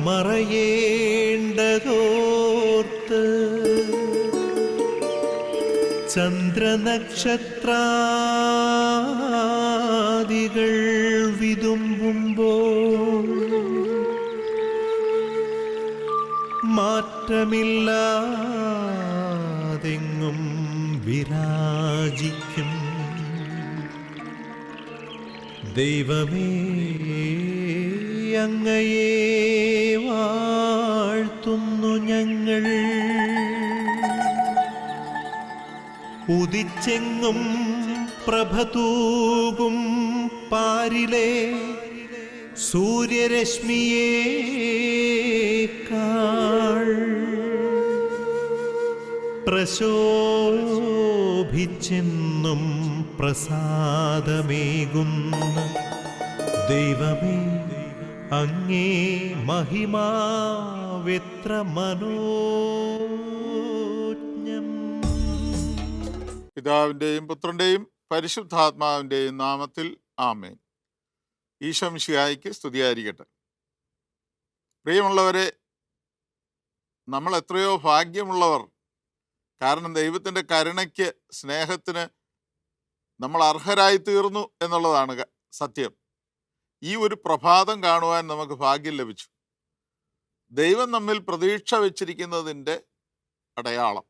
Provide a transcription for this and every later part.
മറയേണ്ടതോർത്ത് ചന്ദ്രനക്ഷത്രാദികൾ വിതുമ്പുമ്പോൾ മാറ്റമില്ലാതെങ്ങും വിരാജിക്കും ദൈവമേ, അങ്ങയെ വാഴ്ത്തുന്നു ഞങ്ങൾ. ഉദിച്ചെങ്ങും പ്രഭതൂകും പാരിലെ സൂര്യരശ്മിയേക്കാൾ പ്രശോഭിച്ചെന്നും പ്രസാദമേകുന്ന ദൈവമേ, അങ്ങേ മഹിമാവെത്ര മനോജ്ഞം. പിതാവിൻ്റെയും പുത്രൻ്റെയും പരിശുദ്ധാത്മാവിൻ്റെയും നാമത്തിൽ ആമേൻ. ഈശോ മിശിഹായ്ക്ക് സ്തുതിയായിരിക്കട്ടെ. പ്രിയമുള്ളവരെ, നമ്മൾ എത്രയോ ഭാഗ്യമുള്ളവർ. കാരണം ദൈവത്തിൻ്റെ കരുണയ്ക്ക്, സ്നേഹത്തിന് നമ്മൾ അർഹരായി തീർന്നു എന്നുള്ളതാണ് സത്യം. ഈ ഒരു പ്രഭാതം കാണുവാൻ നമുക്ക് ഭാഗ്യം ലഭിച്ചു. ദൈവം നമ്മിൽ പ്രതീക്ഷ വച്ചിരിക്കുന്നതിൻ്റെ അടയാളം.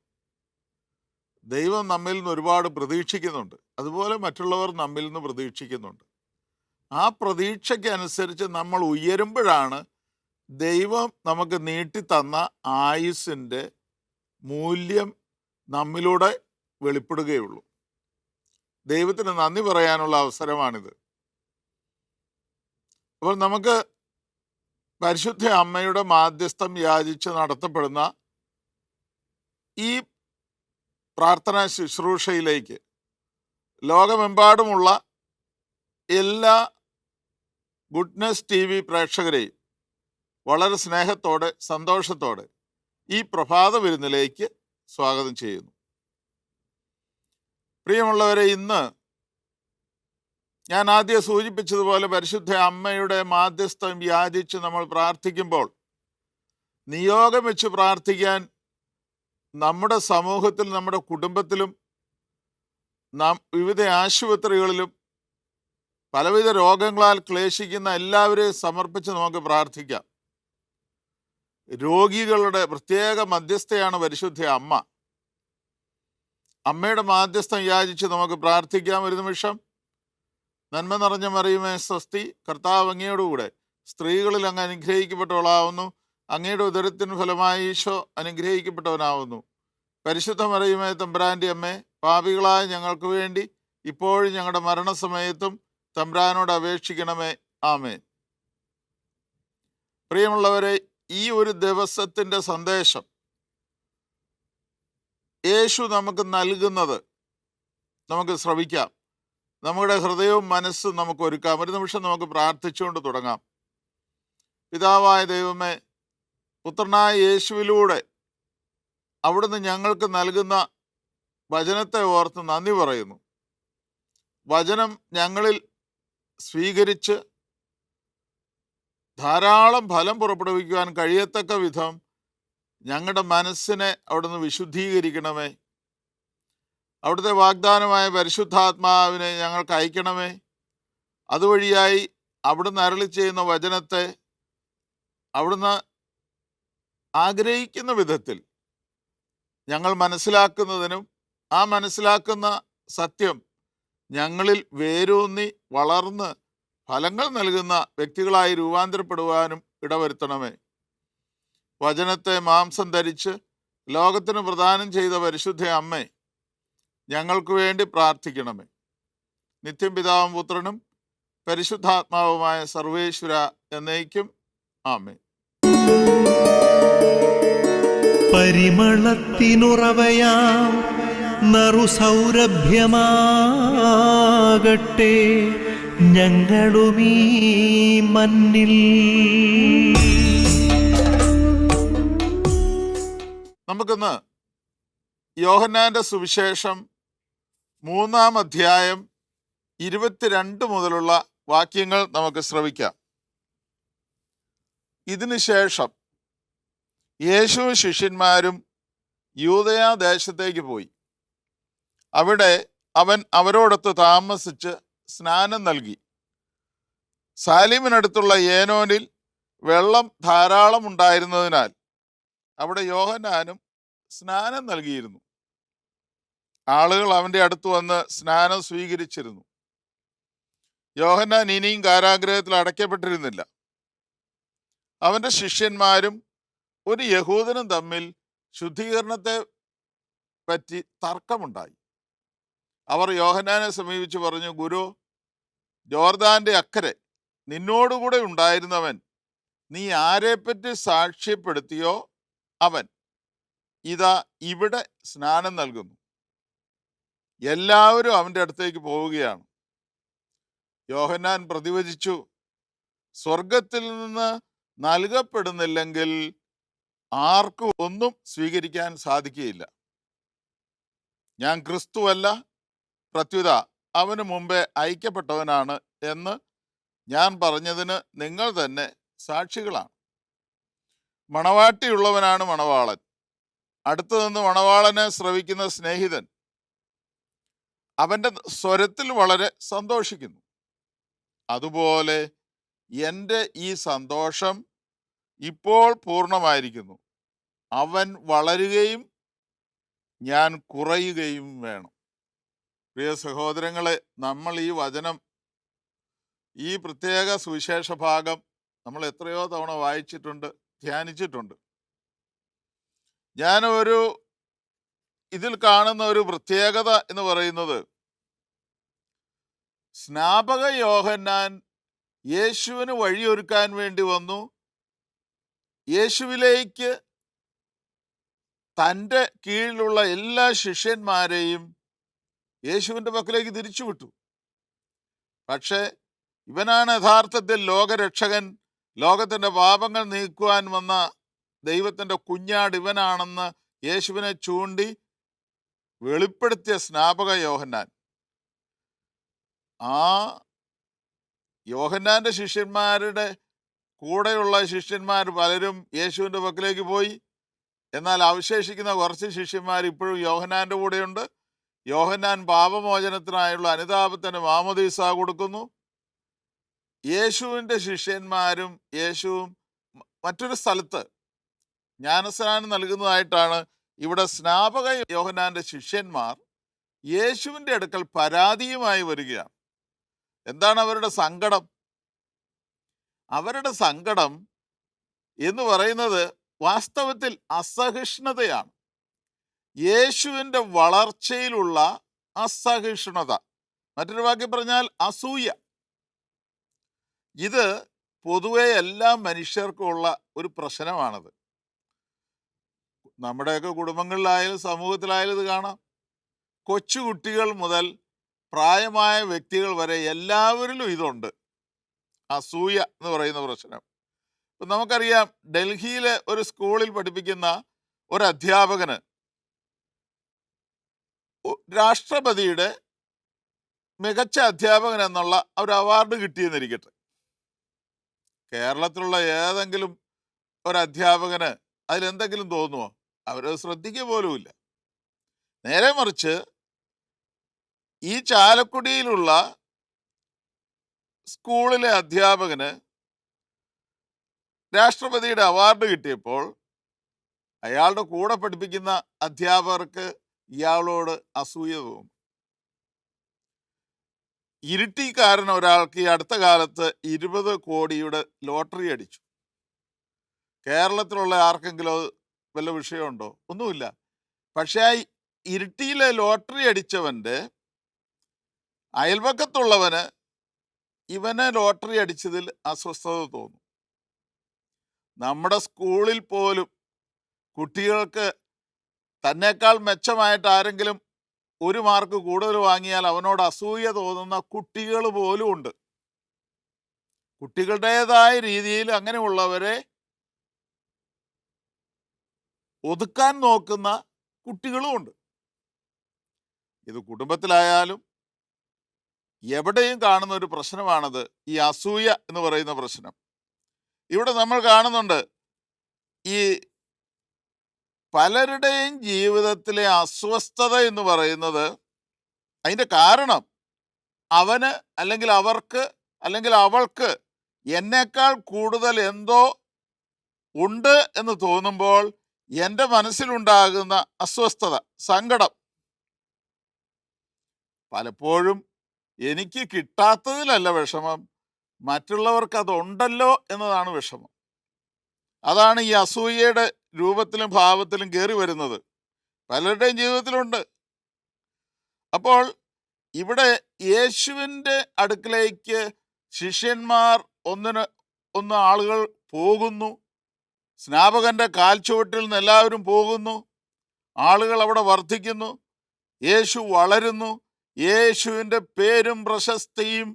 ദൈവം നമ്മിൽ നിന്ന് ഒരുപാട് പ്രതീക്ഷിക്കുന്നുണ്ട്, അതുപോലെ മറ്റുള്ളവർ നമ്മിൽ നിന്ന് പ്രതീക്ഷിക്കുന്നുണ്ട്. ആ പ്രതീക്ഷയ്ക്ക് അനുസരിച്ച് നമ്മൾ ഉയരുമ്പോഴാണ് ദൈവം നമുക്ക് നീട്ടിത്തന്ന ആയുസ്സിൻ്റെ മൂല്യം നമ്മിലൂടെ വെളിപ്പെടുകയുള്ളൂ. ദൈവത്തിന് നന്ദി പറയാനുള്ള അവസരമാണിത്. അപ്പോൾ നമുക്ക് പരിശുദ്ധ അമ്മയുടെ മാധ്യസ്ഥം യാചിച്ച് നടത്തപ്പെടുന്ന ഈ പ്രാർത്ഥനാ ശുശ്രൂഷയിലേക്ക് ലോകമെമ്പാടുമുള്ള എല്ലാ ഗുഡ്നെസ് TV പ്രേക്ഷകരെയും വളരെ സ്നേഹത്തോടെ, സന്തോഷത്തോടെ ഈ പ്രഭാത വിരുന്നിലേക്ക് സ്വാഗതം ചെയ്യുന്നു. പ്രിയമുള്ളവരെ, ഇന്ന് ഞാൻ ആദ്യം സൂചിപ്പിച്ചതുപോലെ പരിശുദ്ധ അമ്മയുടെ മാധ്യസ്ഥം യാചിച്ച് നമ്മൾ പ്രാർത്ഥിക്കുമ്പോൾ നിയോഗം വെച്ച് പ്രാർത്ഥിക്കാൻ നമ്മുടെ സമൂഹത്തിൽ, നമ്മുടെ കുടുംബത്തിലും, വിവിധ ആശുപത്രികളിലും പലവിധ രോഗങ്ങളാൽ ക്ലേശിക്കുന്ന എല്ലാവരെയും സമർപ്പിച്ച് നമുക്ക് പ്രാർത്ഥിക്കാം. രോഗികളുടെ പ്രത്യേക മധ്യസ്ഥയാണ് പരിശുദ്ധ അമ്മ. അമ്മയുടെ മാധ്യസ്ഥം യാചിച്ച് നമുക്ക് പ്രാർത്ഥിക്കാം. ഒരു നിമിഷം. നന്മ നിറഞ്ഞ മറിയമേ സ്വസ്തി, കർത്താവ് അങ്ങയോടുകൂടെ സ്ത്രീകളിൽ അങ്ങ് അനുഗ്രഹിക്കപ്പെട്ടവളാവുന്നു. അങ്ങയുടെ ഉദരത്തിന് ഫലമായി ഈശോ അനുഗ്രഹിക്കപ്പെട്ടവനാവുന്നു. പരിശുദ്ധ മറിയമേ തമ്പുരാൻ്റെ അമ്മേ, പാപികളായ ഞങ്ങൾക്ക് വേണ്ടി ഇപ്പോഴും ഞങ്ങളുടെ മരണസമയത്തും തമ്പുരാനോട് അപേക്ഷിക്കണമേ. ആമേൻ. പ്രിയമുള്ളവരെ, ഈ ഒരു ദിവസത്തിൻ്റെ സന്ദേശം യേശു നമുക്ക് നൽകുന്നത് നമുക്ക് ശ്രവിക്കാം. നമ്മുടെ ഹൃദയവും മനസ്സും നമുക്ക് ഒരുക്കാം. ഒരു നിമിഷം നമുക്ക് പ്രാർത്ഥിച്ചുകൊണ്ട് തുടങ്ങാം. പിതാവായ ദൈവമേ, പുത്രനായ യേശുവിലൂടെ അവിടുന്ന് ഞങ്ങൾക്ക് നൽകുന്ന വചനത്തെ ഓർത്ത് നന്ദി പറയുന്നു. വചനം ഞങ്ങളിൽ സ്വീകരിച്ച് ധാരാളം ഫലം പുറപ്പെടുവിക്കുവാൻ കഴിയത്തക്ക വിധം ഞങ്ങളുടെ മനസ്സിനെ അവിടുന്ന് വിശുദ്ധീകരിക്കണമേ. അവിടുത്തെ വാഗ്ദാനമായ പരിശുദ്ധാത്മാവിനെ ഞങ്ങൾക്ക് അയക്കണമേ. അതുവഴിയായി അവിടുന്ന് അരുളി ചെയ്യുന്ന വചനത്തെ അവിടുന്ന് ആഗ്രഹിക്കുന്ന വിധത്തിൽ ഞങ്ങൾ മനസ്സിലാക്കുന്നതിനും ആ മനസ്സിലാക്കുന്ന സത്യം ഞങ്ങളിൽ വേരൂന്നി വളർന്ന് ഫലങ്ങൾ നൽകുന്ന വ്യക്തികളായി രൂപാന്തരപ്പെടുവാനും ഇടവരുത്തണമേ. വചനത്തെ മാംസം ധരിച്ച് ലോകത്തിന് പ്രദാനം ചെയ്ത പരിശുദ്ധ അമ്മേ, ഞങ്ങൾക്ക് വേണ്ടി പ്രാർത്ഥിക്കണമേ. നിത്യം പിതാവും പുത്രനും പരിശുദ്ധാത്മാവുമായ സർവേശ്വര എന്നേക്കും ആമേൻ. പരിമളത്തിനുറവയാം നറുസൗരഭ്യമാകട്ടെ ഞങ്ങളുമീ മണ്ണിൽ. നമുക്കിന്ന് യോഹന്നാന്റെ സുവിശേഷം 3-ാം അധ്യായം 22 മുതലുള്ള വാക്യങ്ങൾ നമുക്ക് ശ്രവിക്കാം. ഇതിനു ശേഷം യേശുവും ശിഷ്യന്മാരും യൂദയാ ദേശത്തേക്ക് പോയി. അവിടെ അവൻ അവരോടൊത്ത് താമസിച്ച് സ്നാനം നൽകി. സാലിമിനടുത്തുള്ള ഏനോനിൽ വെള്ളം ധാരാളം ഉണ്ടായിരുന്നതിനാൽ അവിടെ യോഹന്നാനും സ്നാനം നൽകിയിരുന്നു. ആളുകൾ അവന്റെ അടുത്ത് വന്ന് സ്നാനം സ്വീകരിച്ചിരുന്നു. യോഹന്നാൻ ഇനിയും കാരാഗൃഹത്തിൽ അടയ്ക്കപ്പെട്ടിരുന്നില്ല. അവന്റെ ശിഷ്യന്മാരും ഒരു യഹൂദനും തമ്മിൽ ശുദ്ധീകരണത്തെ പറ്റി തർക്കമുണ്ടായി. അവർ യോഹന്നാനെ സമീപിച്ച് പറഞ്ഞു, ഗുരു, ജോർദാന്റെ അക്കരെ നിന്നോടുകൂടെ ഉണ്ടായിരുന്നവൻ നീ ആരെപ്പറ്റി സാക്ഷ്യപ്പെടുത്തിയോ അവൻ ഇതാ ഇവിടെ സ്നാനം നൽകുന്നു. എല്ലാവരും അവന്റെ അടുത്തേക്ക് പോവുകയാണ്. യോഹന്നാൻ പ്രതിവചിച്ചു, സ്വർഗത്തിൽ നിന്ന് നൽകപ്പെടുന്നില്ലെങ്കിൽ ആർക്കും ഒന്നും സ്വീകരിക്കാൻ സാധിക്കുകയില്ല. ഞാൻ ക്രിസ്തുവല്ല, പ്രത്യുത അവന് മുമ്പേ അയക്കപ്പെട്ടവനാണ് എന്ന് ഞാൻ പറഞ്ഞതിന് നിങ്ങൾ തന്നെ സാക്ഷികളാണ്. മണവാട്ടിയുള്ളവനാണ് മണവാളൻ. അടുത്തു നിന്ന് മണവാളനെ ശ്രവിക്കുന്ന സ്നേഹിതൻ അവന്റെ സ്വരത്തിൽ വളരെ സന്തോഷിക്കുന്നു. അതുപോലെ എൻ്റെ ഈ സന്തോഷം ഇപ്പോൾ പൂർണ്ണമായിരിക്കുന്നു. അവൻ വളരുകയും ഞാൻ കുറയുകയും വേണം. പ്രിയ സഹോദരങ്ങളെ, നമ്മൾ ഈ വചനം, ഈ പ്രത്യേക സുവിശേഷ ഭാഗം നമ്മൾ എത്രയോ തവണ വായിച്ചിട്ടുണ്ട്, ധ്യാനിച്ചിട്ടുണ്ട്. ഇതിൽ കാണുന്ന ഒരു പ്രത്യേകത എന്ന് പറയുന്നത്, സ്നാപക യോഹന്നാൻ യേശുവിന് വഴിയൊരുക്കാൻ വേണ്ടി വന്നു. യേശുവിലേക്ക് തൻ്റെ കീഴിലുള്ള എല്ലാ ശിഷ്യന്മാരെയും യേശുവിൻ്റെ പക്കലേക്ക് തിരിച്ചുവിട്ടു. പക്ഷേ ഇവനാണ് യഥാർത്ഥത്തിൽ ലോകരക്ഷകൻ, ലോകത്തിൻ്റെ പാപങ്ങൾ നീക്കുവാൻ വന്ന ദൈവത്തിൻ്റെ കുഞ്ഞാട് ഇവനാണെന്ന് യേശുവിനെ ചൂണ്ടി വെളിപ്പെടുത്തിയ സ്നാപക യോഹന്നാൻ. ആ യോഹന്നാന്റെ ശിഷ്യന്മാരുടെ കൂടെയുള്ള ശിഷ്യന്മാർ പലരും യേശുവിൻ്റെ പക്കലേക്ക് പോയി. എന്നാൽ അവശേഷിക്കുന്ന കുറച്ച് ശിഷ്യന്മാർ ഇപ്പോഴും യോഹന്നാന്റെ കൂടെയുണ്ട്. യോഹന്നാൻ പാപമോചനത്തിനായുള്ള അനുതാപത്തിന് മാമോദീസ കൊടുക്കുന്നു. യേശുവിൻ്റെ ശിഷ്യന്മാരും യേശുവും മറ്റൊരു സ്ഥലത്ത് ജ്ഞാനസ്നാനം നൽകുന്നതായിട്ടാണ് ഇവിടെ സ്നാപക യോഹന്നാന്റെ ശിഷ്യന്മാർ യേശുവിൻ്റെ അടുക്കൽ പരാതിയുമായി വരികയാണ്. എന്താണ് അവരുടെ സങ്കടം? അവരുടെ സങ്കടം എന്ന് പറയുന്നത് വാസ്തവത്തിൽ അസഹിഷ്ണുതയാണ്. യേശുവിൻ്റെ വളർച്ചയിലുള്ള അസഹിഷ്ണുത, മറ്റൊരു വാക്കി പറഞ്ഞാൽ അസൂയ. ഇത് പൊതുവെ എല്ലാ മനുഷ്യർക്കും ഉള്ള ഒരു പ്രശ്നമാണത്. നമ്മുടെയൊക്കെ കുടുംബങ്ങളിലായാലും സമൂഹത്തിലായാലും ഇത് കാണാം. കൊച്ചുകുട്ടികൾ മുതൽ പ്രായമായ വ്യക്തികൾ വരെ എല്ലാവരിലും ഇതുണ്ട്, അസൂയ എന്ന് പറയുന്ന പ്രശ്നം. ഇപ്പം നമുക്കറിയാം, ഡൽഹിയിലെ ഒരു സ്കൂളിൽ പഠിപ്പിക്കുന്ന ഒരു അധ്യാപകന് രാഷ്ട്രപതിയുടെ മികച്ച അധ്യാപകൻ എന്നുള്ള ഒരു അവാർഡ് കിട്ടിയെന്നിരിക്കട്ടെ. കേരളത്തിലുള്ള ഏതെങ്കിലും ഒരു അധ്യാപകന് അതിലെന്തെങ്കിലും തോന്നുമോ? അവരത് ശ്രദ്ധിക്കുക പോലുമില്ല. നേരെ മറിച്ച് ഈ ചാലക്കുടിയിലുള്ള സ്കൂളിലെ അധ്യാപകന് രാഷ്ട്രപതിയുടെ അവാർഡ് കിട്ടിയപ്പോൾ അയാളുടെ കൂടെ പഠിപ്പിക്കുന്ന അധ്യാപകർക്ക് ഇയാളോട് അസൂയ തോന്നും. ഇരിട്ടിക്കാരൻ ഒരാൾക്ക് ഈ അടുത്ത കാലത്ത് 20 കോടിയുടെ ലോട്ടറി അടിച്ചു. കേരളത്തിലുള്ള ആർക്കെങ്കിലും വല്ല വിഷയമുണ്ടോ? ഒന്നുമില്ല. പക്ഷേ ആ ഇരിട്ടിയിലെ ലോട്ടറി അടിച്ചവൻ്റെ അയൽപക്കത്തുള്ളവന് ഇവന് ലോട്ടറി അടിച്ചതിൽ അസ്വസ്ഥത തോന്നും. നമ്മുടെ സ്കൂളിൽ പോലും കുട്ടികൾക്ക് തന്നേക്കാൾ മെച്ചമായിട്ട് ആരെങ്കിലും 1 മാർക്ക് കൂടുതൽ വാങ്ങിയാൽ അവനോട് അസൂയ തോന്നുന്ന കുട്ടികൾ പോലും ഉണ്ട്. കുട്ടികളുടേതായ രീതിയിൽ അങ്ങനെയുള്ളവരെ ഒതുക്കാൻ നോക്കുന്ന കുട്ടികളുമുണ്ട്. ഇത് കുടുംബത്തിലായാലും എവിടെയും കാണുന്ന ഒരു പ്രശ്നമാണത്, ഈ അസൂയ എന്ന് പറയുന്ന പ്രശ്നം. ഇവിടെ നമ്മൾ കാണുന്നുണ്ട് ഈ പലരുടെയും ജീവിതത്തിലെ അസ്വസ്ഥത എന്ന് പറയുന്നത്, അതിൻ്റെ കാരണം അവന് അല്ലെങ്കിൽ അവർക്ക് അല്ലെങ്കിൽ അവൾക്ക് എന്നേക്കാൾ കൂടുതൽ എന്തോ ഉണ്ട് എന്ന് തോന്നുമ്പോൾ എൻ്റെ മനസ്സിലുണ്ടാകുന്ന അസ്വസ്ഥത, സങ്കടം, പലപ്പോഴും എനിക്ക് കിട്ടാത്തതിലല്ല വിഷമം, മറ്റുള്ളവർക്ക് അതുണ്ടല്ലോ എന്നതാണ് വിഷമം. അതാണ് ഈ അസൂയയുടെ രൂപത്തിലും ഭാവത്തിലും കയറി വരുന്നത്. പലരുടെയും ജീവിതത്തിലുണ്ട്. അപ്പോൾ ഇവിടെ യേശുവിൻ്റെ അടുക്കിലേക്ക് ശിഷ്യന്മാർ ഒന്ന് ആളുകൾ പോകുന്നു. സ്നാപകന്റെ കാൽച്ചുവട്ടിൽ നിന്ന് എല്ലാവരും പോകുന്നു. ആളുകൾ അവിടെ വർദ്ധിക്കുന്നു. യേശു വളരുന്നു. യേശുവിൻ്റെ പേരും പ്രശസ്തിയും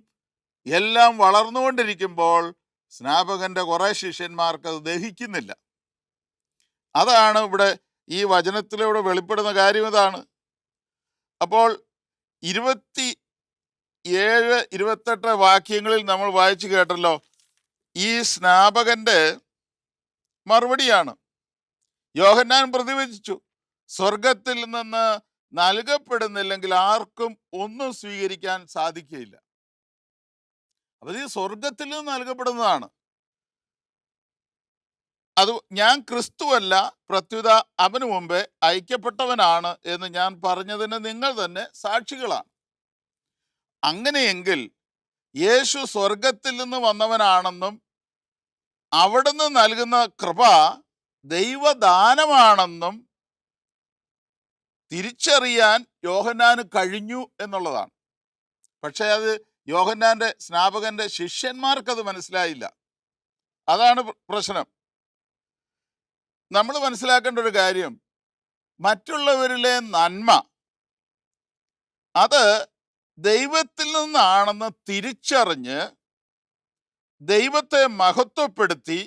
എല്ലാം വളർന്നുകൊണ്ടിരിക്കുമ്പോൾ സ്നാപകന്റെ കുറേ ശിഷ്യന്മാർക്ക് അത് ദഹിക്കുന്നില്ല. അതാണ് ഇവിടെ ഈ വചനത്തിലൂടെ വെളിപ്പെടുന്ന കാര്യം. ഇതാണ്. അപ്പോൾ 27, 28 വാക്യങ്ങളിൽ നമ്മൾ വായിച്ചു കേട്ടല്ലോ, ഈ സ്നാപകന്റെ മറുപടിയാണ്. യോഹന്നാൻ പ്രതിവചിച്ചു, സ്വർഗത്തിൽ നിന്ന് നൽകപ്പെടുന്നില്ലെങ്കിൽ ആർക്കും ഒന്നും സ്വീകരിക്കാൻ സാധിക്കുകയില്ല. അപ്പൊ ഇത് സ്വർഗത്തിൽ നിന്ന് നൽകപ്പെടുന്നതാണ്. അത് ഞാൻ ക്രിസ്തുവല്ല, പ്രത്യുത അവന് മുമ്പേ ഐക്യപ്പെട്ടവനാണ് എന്ന് ഞാൻ പറഞ്ഞതിന് നിങ്ങൾ തന്നെ സാക്ഷികളാണ്. അങ്ങനെയെങ്കിൽ യേശു സ്വർഗത്തിൽ നിന്ന് വന്നവനാണെന്നും അവിടുന്ന് നൽകുന്ന കൃപ ദൈവദാനമാണെന്നും തിരിച്ചറിയാൻ യോഹന്നാന് കഴിഞ്ഞു എന്നുള്ളതാണ്. പക്ഷേ അത് യോഹന്നാന്റെ സ്നാപകന്റെ ശിഷ്യന്മാർക്കത് മനസ്സിലായില്ല. അതാണ് പ്രശ്നം. നമ്മൾ മനസ്സിലാക്കേണ്ട ഒരു കാര്യം, മറ്റുള്ളവരിലെ നന്മ അത് ദൈവത്തിൽ നിന്നാണെന്ന് തിരിച്ചറിഞ്ഞ് ദൈവത്തെ മഹത്വപ്പെടുത്തി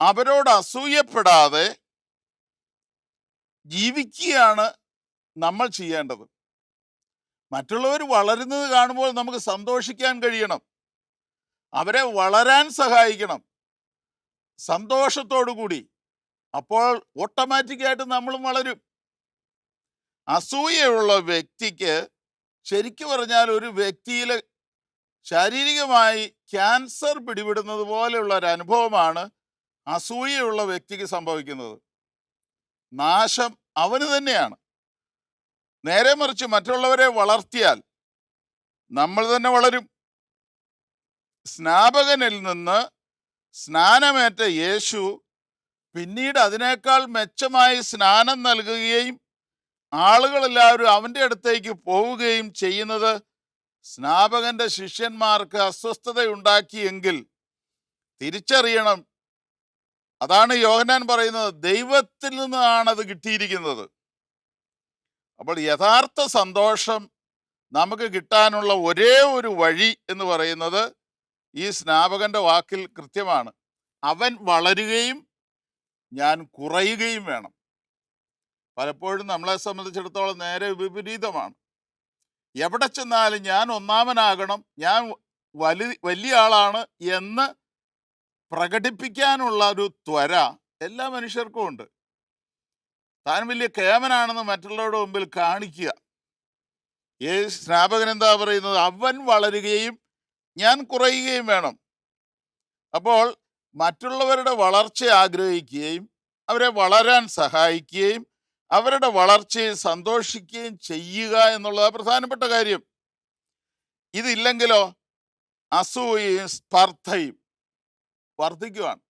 അവരോട് അസൂയപ്പെടാതെ ജീവിക്കുകയാണ് നമ്മൾ ചെയ്യേണ്ടത്. മറ്റുള്ളവർ വളരുന്നത് കാണുമ്പോൾ നമുക്ക് സന്തോഷിക്കാൻ കഴിയണം. അവരെ വളരാൻ സഹായിക്കണം സന്തോഷത്തോടു കൂടി. അപ്പോൾ ഓട്ടോമാറ്റിക്കായിട്ട് നമ്മളും വളരും. അസൂയയുള്ള വ്യക്തിക്ക് ശരിക്കും പറഞ്ഞാൽ ഒരു വ്യക്തിയിൽ ശാരീരികമായി ക്യാൻസർ പിടിപെടുന്നത് പോലെയുള്ള ഒരു അനുഭവമാണ് അസൂയയുള്ള വ്യക്തിക്ക് സംഭവിക്കുന്നത്. നാശം അവന് തന്നെയാണ്. നേരെ മറിച്ച് മറ്റുള്ളവരെ വളർത്തിയാൽ നമ്മൾ തന്നെ വളരും. സ്നാപകനിൽ നിന്ന് സ്നാനമേറ്റ യേശു പിന്നീട് അതിനേക്കാൾ മെച്ചമായി സ്നാനം നൽകുകയും ആളുകളെല്ലാവരും അവൻ്റെ അടുത്തേക്ക് പോവുകയും ചെയ്യുന്നത് സ്നാപകന്റെ ശിഷ്യന്മാർക്ക് അസ്വസ്ഥതയുണ്ടാക്കിയെങ്കിൽ തിരിച്ചറിയണം. അതാണ് യോഹന്നാൻ പറയുന്നത്, ദൈവത്തിൽ നിന്നാണത് കിട്ടിയിരിക്കുന്നത്. അപ്പോൾ യഥാർത്ഥ സന്തോഷം നമുക്ക് കിട്ടാനുള്ള ഒരേ ഒരു വഴി എന്ന് പറയുന്നത് ഈ സ്നാപകന്റെ വാക്കിൽ കൃത്യമാണ്. അവൻ വളരുകയും ഞാൻ കുറയുകയും വേണം. പലപ്പോഴും നമ്മളെ സംബന്ധിച്ചിടത്തോളം നേരെ വിപരീതമാണ്. എവിടെ ചെന്നാലും ഞാൻ ഒന്നാമനാകണം, ഞാൻ വലിയ ആളാണ് എന്ന് പ്രകടിപ്പിക്കാനുള്ള ഒരു ത്വര എല്ലാ മനുഷ്യർക്കും ഉണ്ട്. താൻ വലിയ കേമനാണെന്ന് മറ്റുള്ളവരുടെ മുമ്പിൽ കാണിക്കുക. ഈ സ്നാപകൻ എന്താ പറയുന്നത്? അവൻ വളരുകയും ഞാൻ കുറയുകയും വേണം. അപ്പോൾ മറ്റുള്ളവരുടെ വളർച്ച ആഗ്രഹിക്കുകയും അവരെ വളരാൻ സഹായിക്കുകയും അവരുടെ വളർച്ചയിൽ സന്തോഷിക്കുകയും ചെയ്യുക എന്നുള്ളത് പ്രധാനപ്പെട്ട കാര്യം. ഇതില്ലെങ്കിലോ അസൂയയും സ്പർദ്ധയും വർദ്ധിക്കുവാണ്.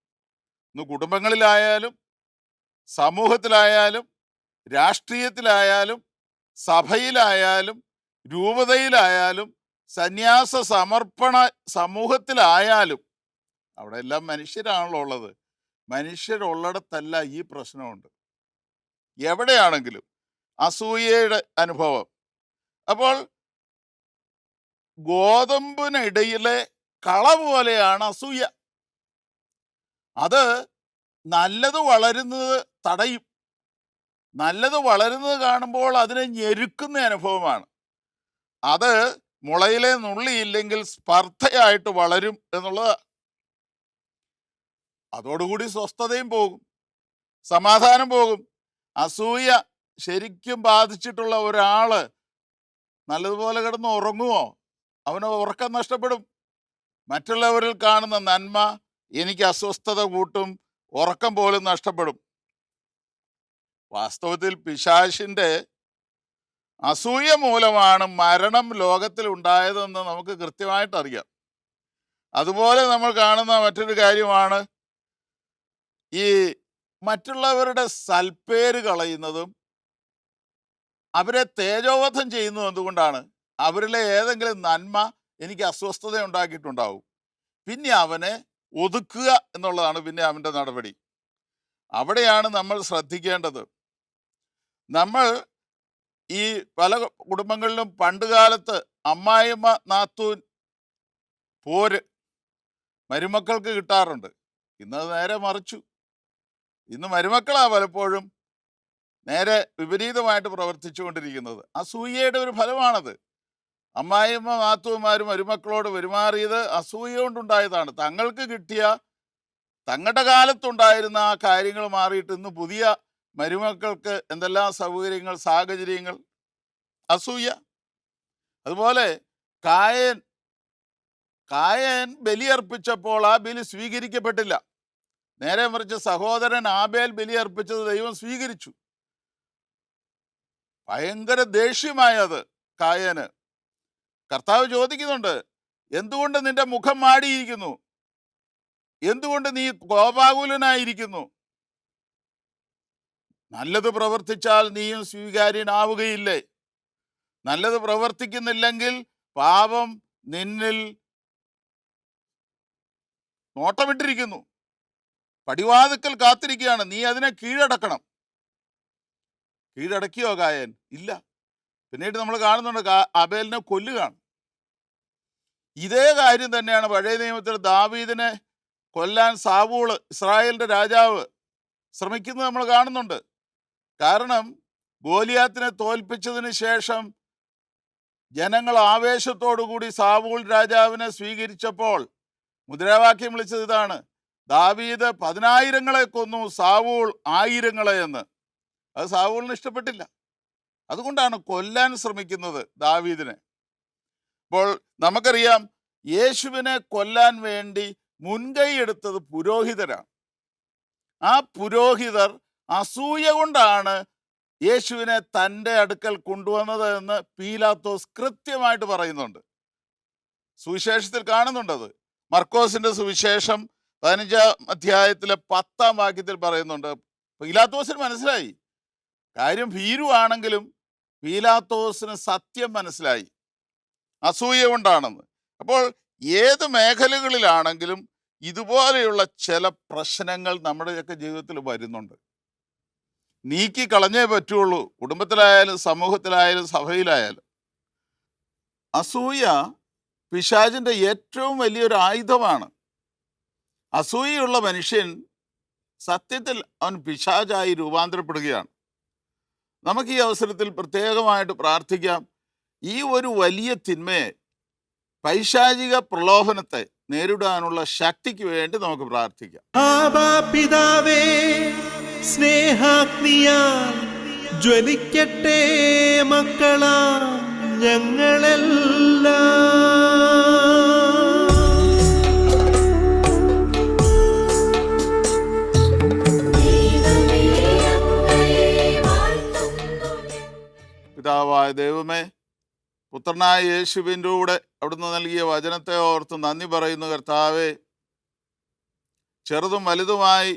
ഇന്ന് കുടുംബങ്ങളിലായാലും സമൂഹത്തിലായാലും രാഷ്ട്രീയത്തിലായാലും സഭയിലായാലും രൂപതയിലായാലും സന്യാസ സമർപ്പണ സമൂഹത്തിലായാലും അവിടെ എല്ലാം മനുഷ്യരാണല്ലോ ഉള്ളത്. മനുഷ്യരുള്ളിടത്തല്ല ഈ പ്രശ്നമുണ്ട്. എവിടെയാണെങ്കിലും അസൂയയുടെ അനുഭവം. അപ്പോൾ ഗോതമ്പിനിടയിലെ കള പോലെയാണ് അസൂയ. അത് നല്ലത് വളരുന്നത് തടയും. നല്ലത് വളരുന്നത് കാണുമ്പോൾ അതിനെ ഞെരുക്കുന്ന അനുഭവമാണ്. അത് മുളയിലെ നുള്ളിയില്ലെങ്കിൽ സ്പർദ്ധയായിട്ട് വളരും എന്നുള്ളത്. അതോടുകൂടി സ്വസ്ഥതയും പോകും, സമാധാനം പോകും. അസൂയ ശരിക്കും ബാധിച്ചിട്ടുള്ള ഒരാള് നല്ലതുപോലെ കിടന്ന് ഉറങ്ങുമോ? അവന് ഉറക്കം നഷ്ടപ്പെടും. മറ്റുള്ളവരിൽ കാണുന്ന നന്മ എനിക്ക് അസ്വസ്ഥത കൂട്ടും, ഉറക്കം പോലും നഷ്ടപ്പെടും. വാസ്തവത്തിൽ പിശാചിന്റെ അസൂയ മൂലമാണ് മരണം ലോകത്തിൽ ഉണ്ടായതെന്ന് നമുക്ക് കൃത്യമായിട്ട് അറിയാം. അതുപോലെ നമ്മൾ കാണുന്ന മറ്റൊരു കാര്യമാണ് ഈ മറ്റുള്ളവരുടെ സൽപ്പേര് കളയുന്നതും അവരെ തേജോവധം ചെയ്യുന്നതും എന്തുകൊണ്ടാണ്? അവരിലെ ഏതെങ്കിലും നന്മ എനിക്ക് അസ്വസ്ഥത ഉണ്ടാക്കിയിട്ടുണ്ടാവും. പിന്നെ അവനെ ഒതുക്കുക എന്നുള്ളതാണ് പിന്നെ അവൻ്റെ നടപടി. അവിടെയാണ് നമ്മൾ ശ്രദ്ധിക്കേണ്ടത്. നമ്മൾ ഈ പല കുടുംബങ്ങളിലും പണ്ടുകാലത്ത് അമ്മായിയമ്മ നാത്തൂൻ പോര് മരുമക്കൾക്ക് കിട്ടാറുണ്ട്. ഇന്നത് നേരെ മറിച്ചു. ഇന്ന് മരുമക്കളാ പലപ്പോഴും നേരെ വിപരീതമായിട്ട് പ്രവർത്തിച്ചു കൊണ്ടിരിക്കുന്നത്. അസൂയയുടെ ഒരു ഫലമാണത്. അമ്മായിയമ്മ നാത്തൂന്മാരും മരുമക്കളോട് പെരുമാറിയത് അസൂയ കൊണ്ടുണ്ടായതാണ്. തങ്ങൾക്ക് കിട്ടിയ, തങ്ങളുടെ കാലത്തുണ്ടായിരുന്ന ആ കാര്യങ്ങൾ മാറിയിട്ട് ഇന്ന് പുതിയ മരുമക്കൾക്ക് എന്തെല്ലാം സൗകര്യങ്ങൾ, സാഹചര്യങ്ങൾ. അസൂയ. അതുപോലെ കായൻ ബലിയർപ്പിച്ചപ്പോൾ ആ ബലി സ്വീകരിക്കപ്പെട്ടില്ല. നേരെ മറിച്ച് സഹോദരൻ ആബേൽ ബലിയർപ്പിച്ചത് ദൈവം സ്വീകരിച്ചു. ഭയങ്കര ദേഷ്യമായത് കായന്. കർത്താവ് ചോദിക്കുന്നുണ്ട്, എന്തുകൊണ്ട് നിന്റെ മുഖം മാടിയിരിക്കുന്നു? എന്തുകൊണ്ട് നീ കോപാകുലനായിരിക്കുന്നു? നല്ലത് പ്രവർത്തിച്ചാൽ നീയും സ്വീകാര്യനാവുകയില്ലേ? നല്ലത് പ്രവർത്തിക്കുന്നില്ലെങ്കിൽ പാപം നിന്നിൽ നോട്ടമിട്ടിരിക്കുന്നു, പടിവാതിക്കൽ കാത്തിരിക്കുകയാണ്. നീ അതിനെ കീഴടക്കണം. കീഴടക്കിയോ കായൻ? ഇല്ല. പിന്നീട് നമ്മൾ കാണുന്നുണ്ട് ആബേലിനെ കൊല്ലുകയാണ്. ഇതേ കാര്യം തന്നെയാണ് പഴയ നിയമത്തിൽ ദാവീദിനെ കൊല്ലാൻ സാവൂള്, ഇസ്രായേലിന്റെ രാജാവ്, ശ്രമിക്കുന്നത് നമ്മൾ കാണുന്നുണ്ട്. കാരണം ഗോലിയാത്തിനെ തോൽപ്പിച്ചതിന് ശേഷം ജനങ്ങൾ ആവേശത്തോടുകൂടി സാവൂൾ രാജാവിനെ സ്വീകരിച്ചപ്പോൾ മുദ്രാവാക്യം വിളിച്ചത് ഇതാണ്: ദാവീദ് 10,000 കൊന്നു, സാവൂൾ 1000 എന്ന്. അത് സാവൂളിന് ഇഷ്ടപ്പെട്ടില്ല. അതുകൊണ്ടാണ് കൊല്ലാൻ ശ്രമിക്കുന്നത് ദാവീദിനെ. അപ്പോൾ നമുക്കറിയാം, യേശുവിനെ കൊല്ലാൻ വേണ്ടി മുൻകൈ എടുത്തത് പുരോഹിതരാണ്. ആ പുരോഹിതർ അസൂയ കൊണ്ടാണ് യേശുവിനെ തൻ്റെ അടുക്കൽ കൊണ്ടുവന്നത് എന്ന് പീലാത്തോസ് കൃത്യമായിട്ട് പറയുന്നുണ്ട്. സുവിശേഷത്തിൽ കാണുന്നുണ്ടത്. മർക്കോസിന്റെ സുവിശേഷം 15-ാം അധ്യായത്തിലെ 10-ാം വാക്യത്തിൽ പറയുന്നുണ്ട്. പീലാത്തോസിന് മനസ്സിലായി കാര്യം ഭീരുവാണെങ്കിലും പീലാത്തോസിന് സത്യം മനസ്സിലായി, അസൂയ കൊണ്ടാണെന്ന്. അപ്പോൾ ഏത് മേഖലകളിലാണെങ്കിലും ഇതുപോലെയുള്ള ചില പ്രശ്നങ്ങൾ നമ്മുടെയൊക്കെ ജീവിതത്തിൽ വരുന്നുണ്ട്. നീക്കി കളഞ്ഞേ പറ്റുള്ളൂ. കുടുംബത്തിലായാലും സമൂഹത്തിലായാലും സഭയിലായാലും. അസൂയ പിശാചിന്റെ ഏറ്റവും വലിയൊരു ആയുധമാണ്. അസൂയയുള്ള മനുഷ്യൻ സത്യത്തിൽ അവൻ പിശാചായി രൂപാന്തരപ്പെടുകയാണ്. നമുക്ക് ഈ അവസരത്തിൽ പ്രത്യേകമായിട്ട് പ്രാർത്ഥിക്കാം. ഈ ഒരു വലിയ തിന്മയെ, പൈശാചിക പ്രലോഭനത്തെ നേരിടാനുള്ള ശക്തിക്ക് വേണ്ടി നമുക്ക് പ്രാർത്ഥിക്കാം. ആബാ പിതാവേ, സ്നേഹാഗ്നിയാൽ ജ്വലിക്കട്ടെ മക്കളാ ഞങ്ങളെല്ലാം. പിതാവായ ദൈവമേ, പുത്രനായ യേശുവിൻ്റെ കൂടെ അവിടുന്ന് നൽകിയ വചനത്തെ ഓർത്ത് നന്ദി പറയുന്നു. കർത്താവേ, ചെറുതും വലുതുമായി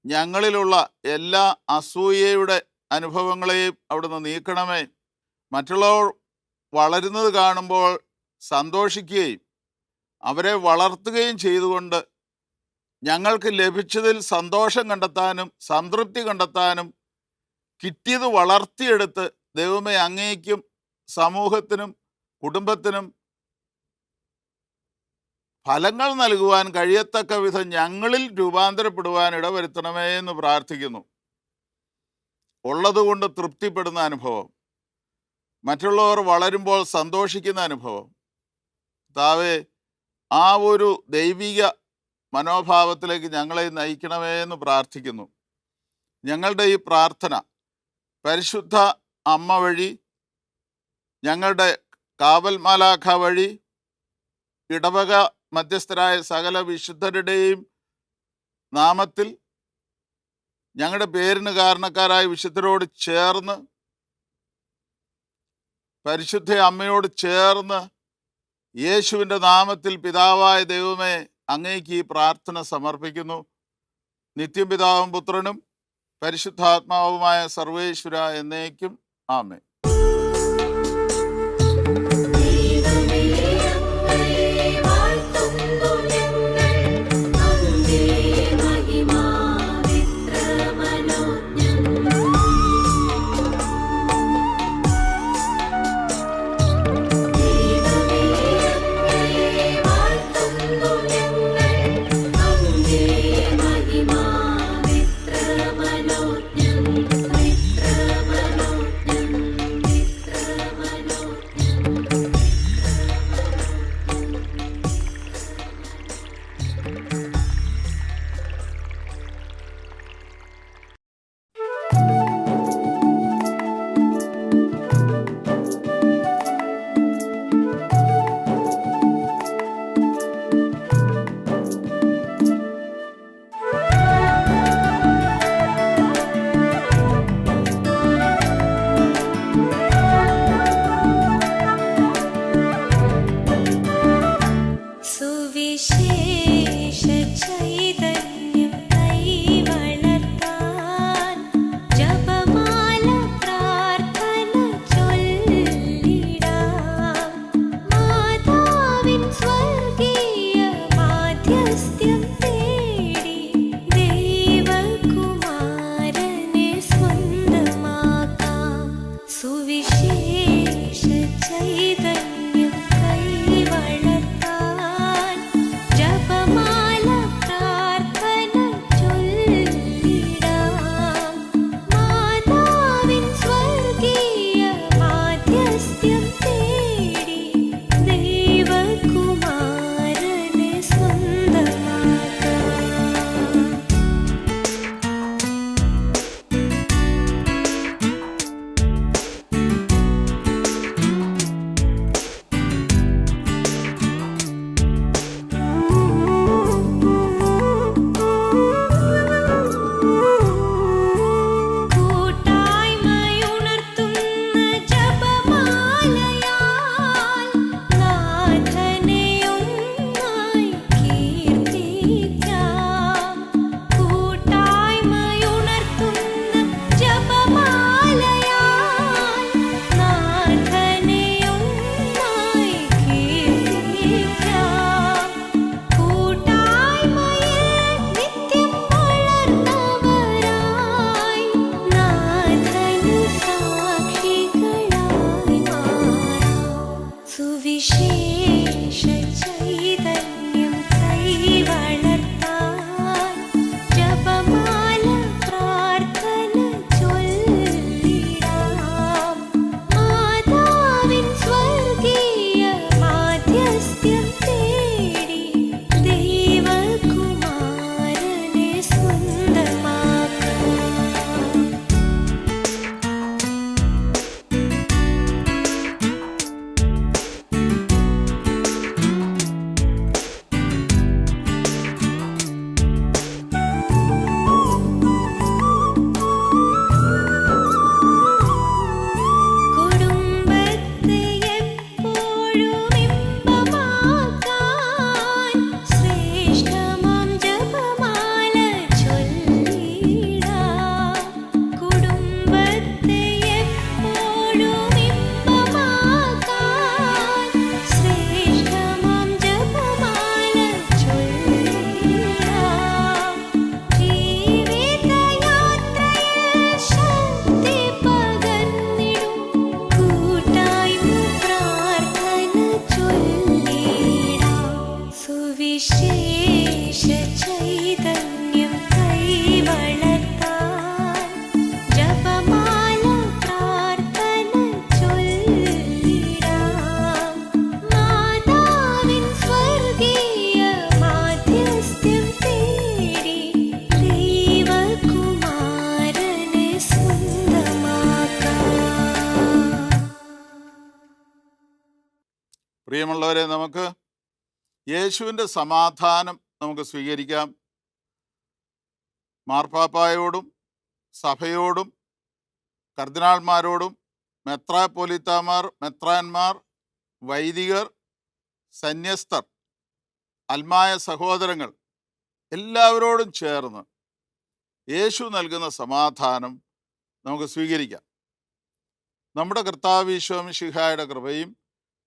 ഞങ്ങളിലുള്ള എല്ലാ അസൂയയുടെ അനുഭവങ്ങളെയും അവിടുന്ന് നീക്കണമേ. മറ്റുള്ളവർ വളരുന്നത് കാണുമ്പോൾ സന്തോഷിക്കുകയും അവരെ വളർത്തുകയും ചെയ്തുകൊണ്ട് ഞങ്ങൾക്ക് ലഭിച്ചതിൽ സന്തോഷം കണ്ടെത്താനും സംതൃപ്തി കണ്ടെത്താനും കിട്ടിയത് വളർത്തിയെടുത്ത് ദൈവമേ അങ്ങേക്കും സമൂഹത്തിനും കുടുംബത്തിനും ഫലങ്ങൾ നൽകുവാൻ കഴിയത്തക്ക വിധം ഞങ്ങളിൽ രൂപാന്തരപ്പെടുവാൻ ഇടവരുത്തണമേ എന്ന് പ്രാർത്ഥിക്കുന്നു. ഉള്ളതുകൊണ്ട് തൃപ്തിപ്പെടുന്ന അനുഭവം, മറ്റുള്ളവർ വളരുമ്പോൾ സന്തോഷിക്കുന്ന അനുഭവം, താവേ ആ ഒരു ദൈവിക മനോഭാവത്തിലേക്ക് ഞങ്ങളെ നയിക്കണമേ എന്ന് പ്രാർത്ഥിക്കുന്നു. ഞങ്ങളുടെ ഈ പ്രാർത്ഥന പരിശുദ്ധ അമ്മ വഴി, ഞങ്ങളുടെ കാവൽ മാലാഖ വഴി, ഇടവക മധ്യസ്ഥരായ സകല വിശുദ്ധരുടെയും നാമത്തിൽ ഞങ്ങളുടെ പേരിന് കാരണക്കാരായ വിശുദ്ധരോട് ചേർന്ന്, പരിശുദ്ധ അമ്മയോട് ചേർന്ന്, യേശുവിൻ്റെ നാമത്തിൽ പിതാവായ ദൈവമേ അങ്ങേക്ക് ഈ പ്രാർത്ഥന സമർപ്പിക്കുന്നു. നിത്യം പിതാവും പുത്രനും പരിശുദ്ധാത്മാവുമായ സർവേശ്വര എന്നേക്കും ആമേൻ. പ്രിയമുള്ളവരെ, നമുക്ക് യേശുവിൻ്റെ സമാധാനം നമുക്ക് സ്വീകരിക്കാം. മാർപ്പാപ്പായോടും സഭയോടും കർദിനാൾമാരോടും മെത്രാപ്പൊലീത്താമാർ, മെത്രാന്മാർ, വൈദികർ, സന്യസ്തർ, അൽമായ സഹോദരങ്ങൾ എല്ലാവരോടും ചേർന്ന് യേശു നൽകുന്ന സമാധാനം നമുക്ക് സ്വീകരിക്കാം. നമ്മുടെ കർത്താവ് ഈശോ മിശിഹായുടെ കൃപയും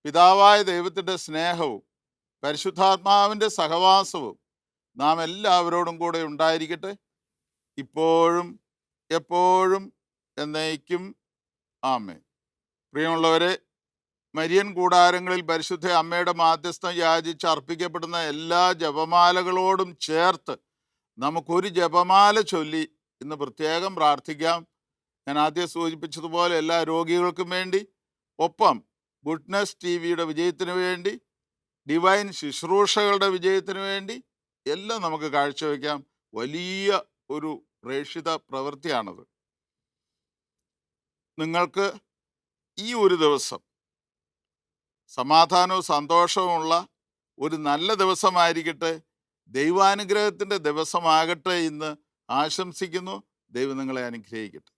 പിതാവായ ദൈവത്തിൻ്റെ സ്നേഹവും പരിശുദ്ധാത്മാവിൻ്റെ സഹവാസവും നാം എല്ലാവരോടും കൂടെ ഉണ്ടായിരിക്കട്ടെ, ഇപ്പോഴും എപ്പോഴും എന്നേക്കും. ആമേൻ. പ്രിയമുള്ളവരെ, മരിയൻ കൂടാരങ്ങളിൽ പരിശുദ്ധ അമ്മയുടെ മാധ്യസ്ഥം യാചിച്ച് അർപ്പിക്കപ്പെടുന്ന എല്ലാ ജപമാലകളോടും ചേർത്ത് നമുക്കൊരു ജപമാല ചൊല്ലി ഇന്ന് പ്രത്യേകം പ്രാർത്ഥിക്കാം. ഞാൻ ആദ്യം സൂചിപ്പിച്ചതുപോലെ എല്ലാ രോഗികൾക്കും വേണ്ടി, ഒപ്പം ഗുഡ്നസ് TV-യുടെ വിജയത്തിന് വേണ്ടി, ഡിവൈൻ ശുശ്രൂഷകളുടെ വിജയത്തിന് വേണ്ടി എല്ലാം നമുക്ക് കാഴ്ചവെക്കാം. വലിയ ഒരു പ്രേക്ഷിത പ്രവൃത്തിയാണത്. നിങ്ങൾക്ക് ഈ ഒരു ദിവസം സമാധാനവും സന്തോഷവുമുള്ള ഒരു നല്ല ദിവസമായിരിക്കട്ടെ, ദൈവാനുഗ്രഹത്തിൻ്റെ ദിവസമാകട്ടെ എന്ന് ആശംസിക്കുന്നു. ദൈവം നിങ്ങളെ അനുഗ്രഹിക്കട്ടെ.